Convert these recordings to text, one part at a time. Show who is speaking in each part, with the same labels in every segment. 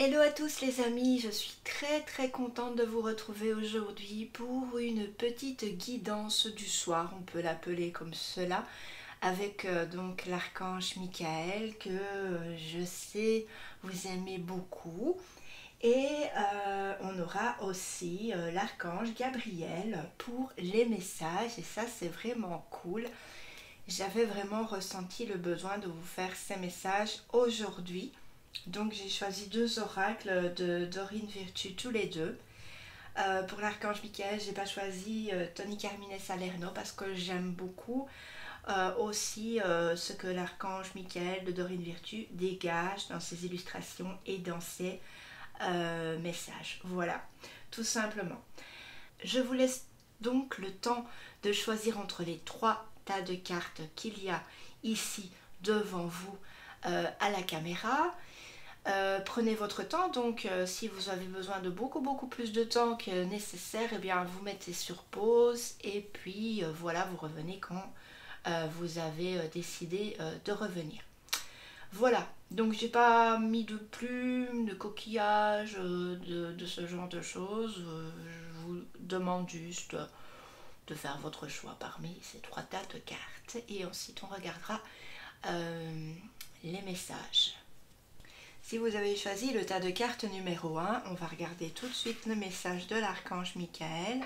Speaker 1: Hello à tous les amis, je suis très contente de vous retrouver aujourd'hui pour une petite guidance du soir, on peut l'appeler comme cela, avec donc l'archange Michael que je sais vous aimez beaucoup. Et on aura aussi l'archange Gabriel pour les messages et ça c'est vraiment cool. J'avais vraiment ressenti le besoin de vous faire ces messages aujourd'hui. Donc j'ai choisi deux oracles de Dorine Virtue, tous les deux. Pour l'archange Michael, j'ai pas choisi Tony Carmine Salerno parce que j'aime beaucoup aussi ce que l'archange Michael de Dorine Virtue dégage dans ses illustrations et dans ses messages. Voilà, tout simplement. Je vous laisse donc le temps de choisir entre les trois tas de cartes qu'il y a ici devant vous à la caméra. Prenez votre temps, donc si vous avez besoin de beaucoup plus de temps que nécessaire, eh bien vous mettez sur pause et puis voilà, vous revenez quand vous avez décidé de revenir. Voilà, donc j'ai pas mis de plumes, de coquillages, de ce genre de choses. Je vous demande juste de faire votre choix parmi ces trois tas de cartes et ensuite on regardera les messages. Si vous avez choisi le tas de cartes numéro 1, on va regarder tout de suite le message de l'archange Michael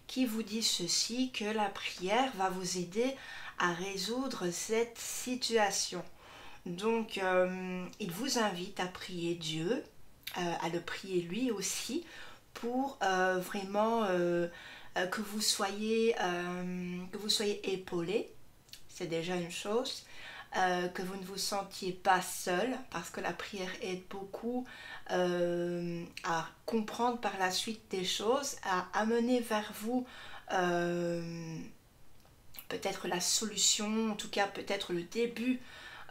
Speaker 1: qui vous dit ceci, que la prière va vous aider à résoudre cette situation. Donc, il vous invite à prier Dieu, à le prier lui aussi, pour vraiment que vous soyez épaulé. C'est déjà une chose. Que vous ne vous sentiez pas seul, parce que la prière aide beaucoup à comprendre par la suite des choses, à amener vers vous peut-être la solution, en tout cas peut-être le début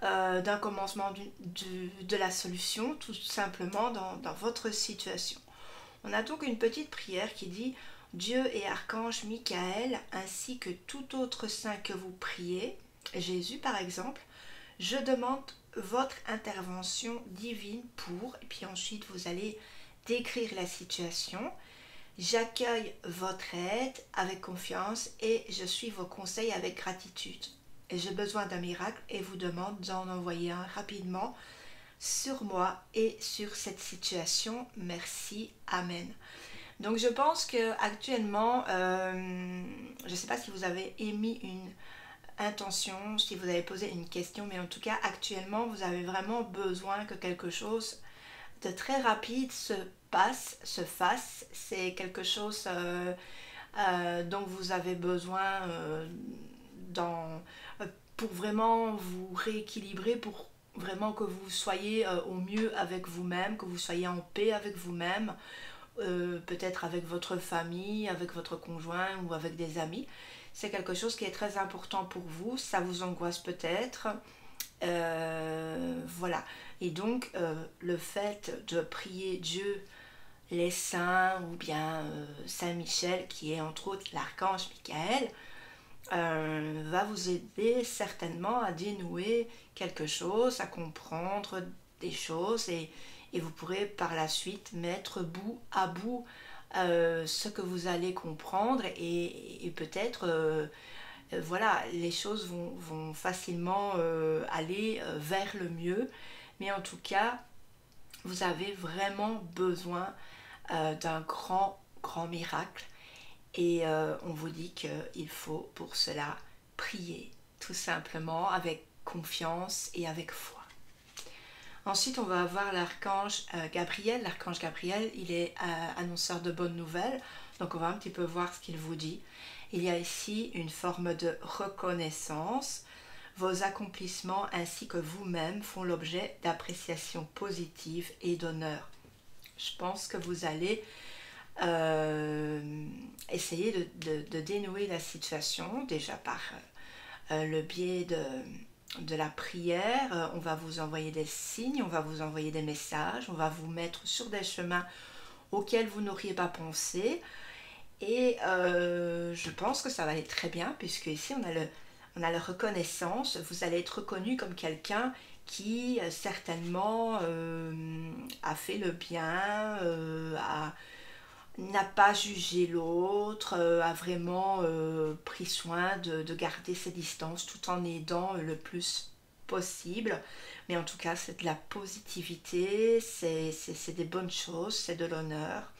Speaker 1: d'un commencement de la solution, tout simplement dans votre situation. On a donc une petite prière qui dit: Dieu et archange Michael, ainsi que tout autre saint que vous priez, Jésus par exemple, je demande votre intervention divine pour, et puis ensuite vous allez décrire la situation. J'accueille votre aide avec confiance et je suis vos conseils avec gratitude. J'ai besoin d'un miracle et vous demande d'en envoyer un rapidement sur moi et sur cette situation. Merci. Amen. Donc je pense que actuellement, je ne sais pas si vous avez émis une intention, si vous avez posé une question, mais en tout cas actuellement vous avez vraiment besoin que quelque chose de très rapide se fasse. C'est quelque chose dont vous avez besoin pour vraiment vous rééquilibrer, pour vraiment que vous soyez au mieux avec vous-même, que vous soyez en paix avec vous-même, peut-être avec votre famille, avec votre conjoint ou avec des amis. C'est quelque chose qui est très important pour vous, ça vous angoisse peut-être. Voilà. Et donc, le fait de prier Dieu, les saints, ou bien Saint Michel, qui est entre autres l'archange Michael, va vous aider certainement à dénouer quelque chose, à comprendre des choses, et vous pourrez par la suite mettre bout à bout ce que vous allez comprendre et peut-être voilà, les choses vont facilement aller vers le mieux, mais en tout cas vous avez vraiment besoin d'un grand miracle et on vous dit qu'il faut pour cela prier tout simplement avec confiance et avec foi. Ensuite, on va avoir l'archange Gabriel. L'archange Gabriel, il est annonceur de bonnes nouvelles. Donc, on va un petit peu voir ce qu'il vous dit. Il y a ici une forme de reconnaissance. Vos accomplissements ainsi que vous-même font l'objet d'appréciation positive et d'honneur. Je pense que vous allez essayer de dénouer la situation, déjà par le biais de la prière. On va vous envoyer des signes, on va vous envoyer des messages, on va vous mettre sur des chemins auxquels vous n'auriez pas pensé. Et je pense que ça va aller très bien, puisque ici on a la reconnaissance. Vous allez être reconnu comme quelqu'un qui certainement a fait le bien, n'a pas jugé l'autre, a vraiment pris soin de garder ses distances tout en aidant le plus possible. Mais en tout cas, c'est de la positivité, c'est des bonnes choses, c'est de l'honneur.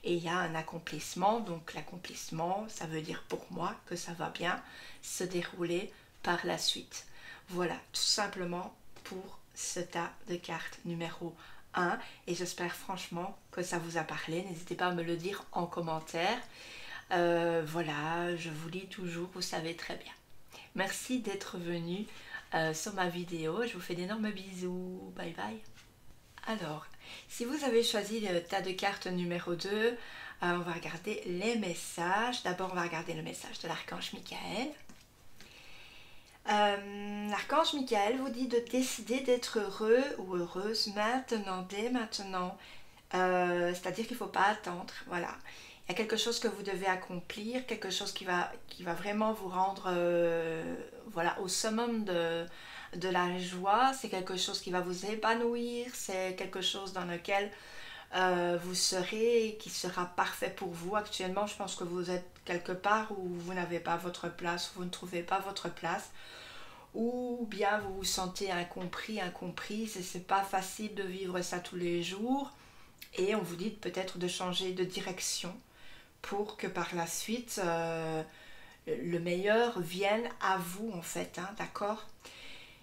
Speaker 1: Et il y a un accomplissement, donc l'accomplissement, ça veut dire pour moi que ça va bien se dérouler par la suite. Voilà, tout simplement pour ce tas de cartes numéro 1. Et j'espère franchement que ça vous a parlé. N'hésitez pas à me le dire en commentaire. Voilà, je vous lis toujours, vous savez très bien. Merci d'être venu sur ma vidéo. Je vous fais d'énormes bisous. Bye bye. Alors, si vous avez choisi le tas de cartes numéro 2, on va regarder les messages. D'abord, on va regarder le message de l'archange Michael. L'archange Michael vous dit de décider d'être heureux ou heureuse maintenant, dès maintenant. C'est-à-dire qu'il ne faut pas attendre. Voilà. Il y a quelque chose que vous devez accomplir, quelque chose qui va vraiment vous rendre voilà, au summum de la joie. C'est quelque chose qui va vous épanouir. C'est quelque chose dans lequel vous serez, qui sera parfait pour vous. Actuellement, je pense que vous êtes quelque part où vous n'avez pas votre place, où vous ne trouvez pas votre place, ou bien vous vous sentez incompris, incomprise, et c'est pas facile de vivre ça tous les jours. Et on vous dit peut-être de changer de direction pour que par la suite, le meilleur vienne à vous en fait, hein, d'accord?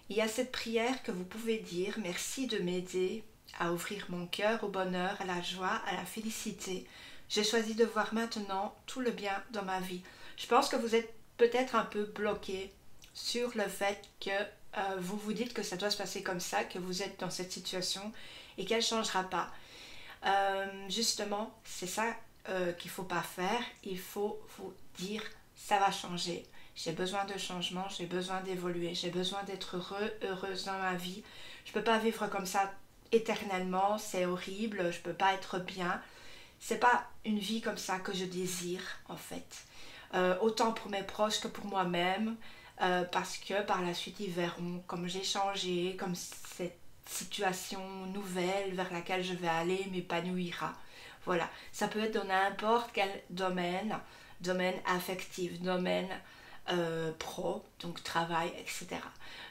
Speaker 1: Il y a cette prière que vous pouvez dire: merci de m'aider à ouvrir mon cœur au bonheur, à la joie, à la félicité. J'ai choisi de voir maintenant tout le bien dans ma vie. Je pense que vous êtes peut-être un peu bloqué sur le fait que vous vous dites que ça doit se passer comme ça, que vous êtes dans cette situation et qu'elle ne changera pas. Justement, c'est ça qu'il ne faut pas faire. Il faut vous dire: ça va changer. J'ai besoin de changement, j'ai besoin d'évoluer, j'ai besoin d'être heureux, heureuse dans ma vie. Je ne peux pas vivre comme ça éternellement, c'est horrible, je ne peux pas être bien. C'est pas une vie comme ça que je désire en fait. Autant pour mes proches que pour moi-même, parce que par la suite ils verront comme j'ai changé, comme cette situation nouvelle vers laquelle je vais aller m'épanouira. Voilà, ça peut être dans n'importe quel domaine, domaine affectif, domaine pro, donc travail, etc.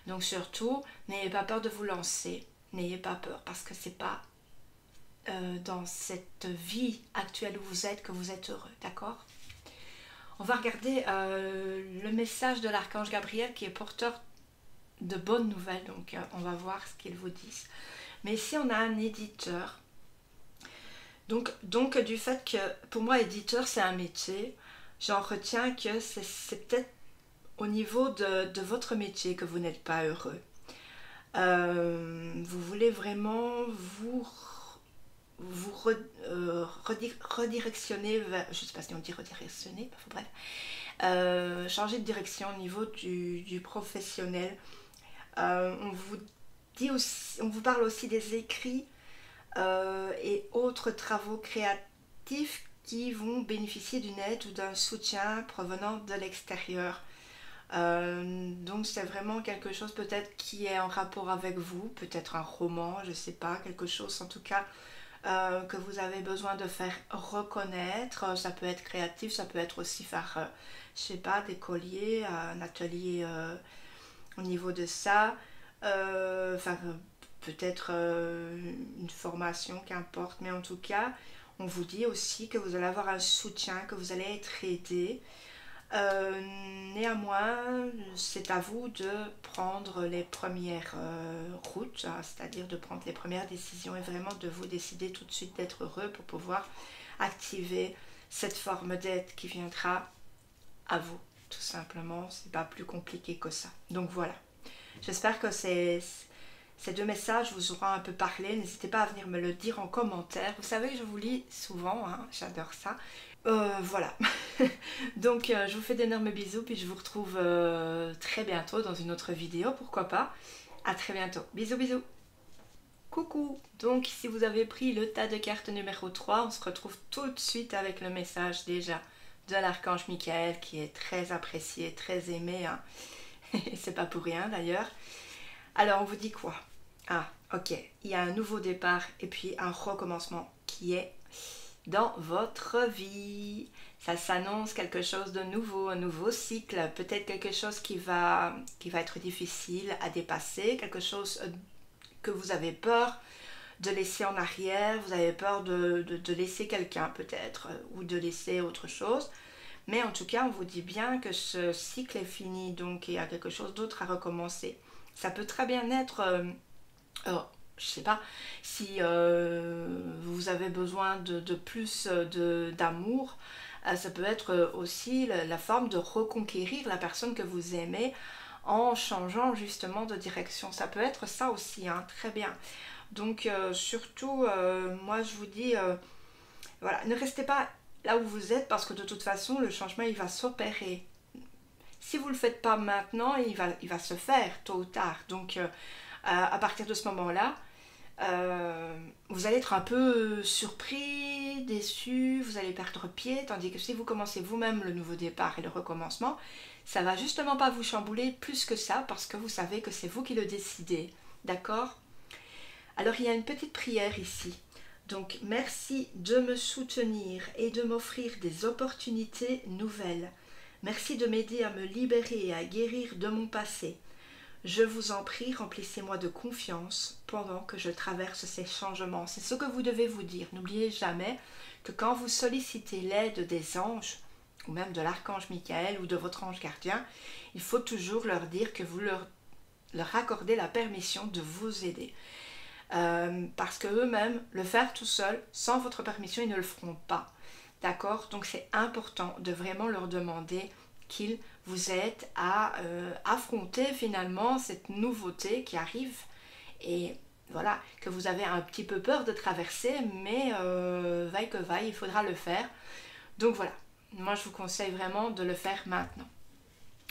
Speaker 1: Donc surtout, n'ayez pas peur de vous lancer, n'ayez pas peur, parce que c'est pas dans cette vie actuelle où vous êtes que vous êtes heureux, d'accord? On va regarder le message de l'archange Gabriel qui est porteur de bonnes nouvelles, donc on va voir ce qu'ils vous disent. Mais ici on a un éditeur, donc du fait que pour moi éditeur c'est un métier, j'en retiens que c'est peut-être au niveau de votre métier que vous n'êtes pas heureux. Vous voulez vraiment vous redirectionner vers, je ne sais pas si on dit redirectionner, enfin bref, changer de direction au niveau du professionnel. On vous dit aussi, on vous parle aussi des écrits et autres travaux créatifs qui vont bénéficier d'une aide ou d'un soutien provenant de l'extérieur. Donc c'est vraiment quelque chose peut-être qui est en rapport avec vous, peut-être un roman, je sais pas, quelque chose en tout cas que vous avez besoin de faire reconnaître. Ça peut être créatif, ça peut être aussi faire, je sais pas, des colliers, un atelier au niveau de ça, enfin peut-être une formation, qu'importe, mais en tout cas on vous dit aussi que vous allez avoir un soutien, que vous allez être aidé. Néanmoins, c'est à vous de prendre les premières routes, hein, c'est-à-dire de prendre les premières décisions et vraiment de vous décider tout de suite d'être heureux pour pouvoir activer cette forme d'aide qui viendra à vous. Tout simplement, c'est pas plus compliqué que ça. Donc voilà, j'espère que ces deux messages vous auront un peu parlé. N'hésitez pas à venir me le dire en commentaire. Vous savez que je vous lis souvent, hein, j'adore ça. Voilà. Donc je vous fais d'énormes bisous, puis je vous retrouve très bientôt dans une autre vidéo, pourquoi pas. À très bientôt. Bisous bisous. Coucou. Donc si vous avez pris le tas de cartes numéro 3, on se retrouve tout de suite avec le message déjà de l'archange Michael qui est très apprécié, très aimé, hein. C'est pas pour rien d'ailleurs. Alors on vous dit quoi? Ah, ok, il y a un nouveau départ et puis un recommencement qui est dans votre vie. Ça s'annonce quelque chose de nouveau, un nouveau cycle, peut-être quelque chose qui va être difficile à dépasser, quelque chose que vous avez peur de laisser en arrière, vous avez peur de laisser quelqu'un peut-être, ou de laisser autre chose. Mais en tout cas, on vous dit bien que ce cycle est fini, donc il y a quelque chose d'autre à recommencer. Ça peut très bien être, je sais pas, si vous avez besoin de plus d'amour, ça peut être aussi la forme de reconquérir la personne que vous aimez en changeant justement de direction. Ça peut être ça aussi, hein, très bien. Donc surtout, moi je vous dis, voilà, ne restez pas là où vous êtes parce que de toute façon le changement il va s'opérer. Si vous ne le faites pas maintenant, il va se faire tôt ou tard. Donc à partir de ce moment-là, vous allez être un peu surpris, déçu, vous allez perdre pied, tandis que si vous commencez vous-même le nouveau départ et le recommencement, ça va justement pas vous chambouler plus que ça parce que vous savez que c'est vous qui le décidez. D'accord? Alors il y a une petite prière ici. Donc merci de me soutenir et de m'offrir des opportunités nouvelles. Merci de m'aider à me libérer et à guérir de mon passé. Je vous en prie, remplissez-moi de confiance pendant que je traverse ces changements. C'est ce que vous devez vous dire. N'oubliez jamais que quand vous sollicitez l'aide des anges, ou même de l'archange Michael ou de votre ange gardien, il faut toujours leur dire que vous leur accordez la permission de vous aider. Parce que eux-mêmes, le faire tout seul, sans votre permission, ils ne le feront pas. D'accord? Donc c'est important de vraiment leur demander qu'ils vous aident à affronter finalement cette nouveauté qui arrive et voilà, que vous avez un petit peu peur de traverser, mais vaille que vaille, il faudra le faire. Donc voilà, moi je vous conseille vraiment de le faire maintenant.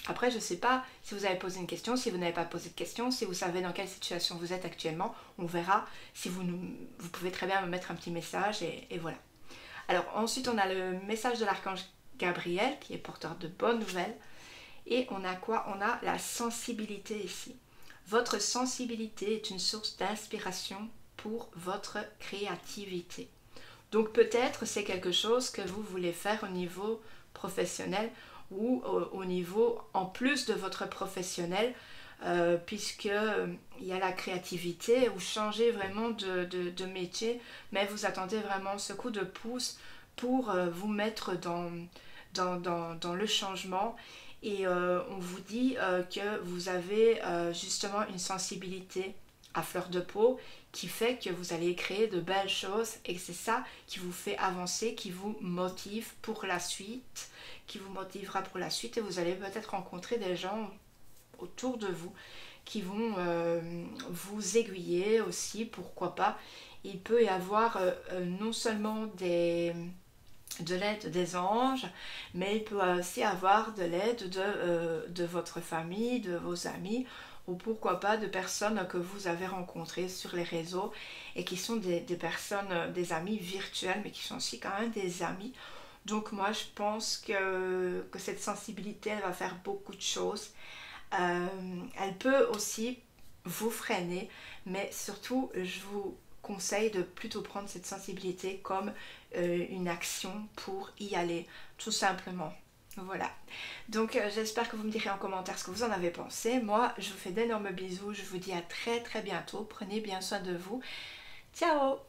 Speaker 1: Après, je ne sais pas si vous avez posé une question, si vous n'avez pas posé de question, si vous savez dans quelle situation vous êtes actuellement, on verra. Si vous pouvez très bien me mettre un petit message et voilà. Alors ensuite, on a le message de l'archange Gabriel qui est porteur de bonnes nouvelles. Et on a quoi? On a la sensibilité ici. Votre sensibilité est une source d'inspiration pour votre créativité. Donc peut-être c'est quelque chose que vous voulez faire au niveau professionnel ou au niveau en plus de votre professionnel, puisque il y a la créativité, vous changez vraiment de métier, mais vous attendez vraiment ce coup de pouce pour vous mettre dans le changement. Et on vous dit que vous avez justement une sensibilité à fleur de peau qui fait que vous allez créer de belles choses et c'est ça qui vous fait avancer, qui vous motive pour la suite, qui vous motivera pour la suite et vous allez peut-être rencontrer des gens autour de vous qui vont vous aiguiller aussi, pourquoi pas. Il peut y avoir non seulement de l'aide des anges, mais il peut aussi avoir de l'aide de votre famille, de vos amis, ou pourquoi pas de personnes que vous avez rencontrées sur les réseaux et qui sont des personnes, des amis virtuels, mais qui sont aussi quand même des amis. Donc moi je pense que cette sensibilité, elle va faire beaucoup de choses. Elle peut aussi vous freiner, mais surtout je vous conseille de plutôt prendre cette sensibilité comme une action pour y aller, tout simplement. Voilà. Donc j'espère que vous me direz en commentaire ce que vous en avez pensé. Moi, je vous fais d'énormes bisous. Je vous dis à très très bientôt. Prenez bien soin de vous. Ciao!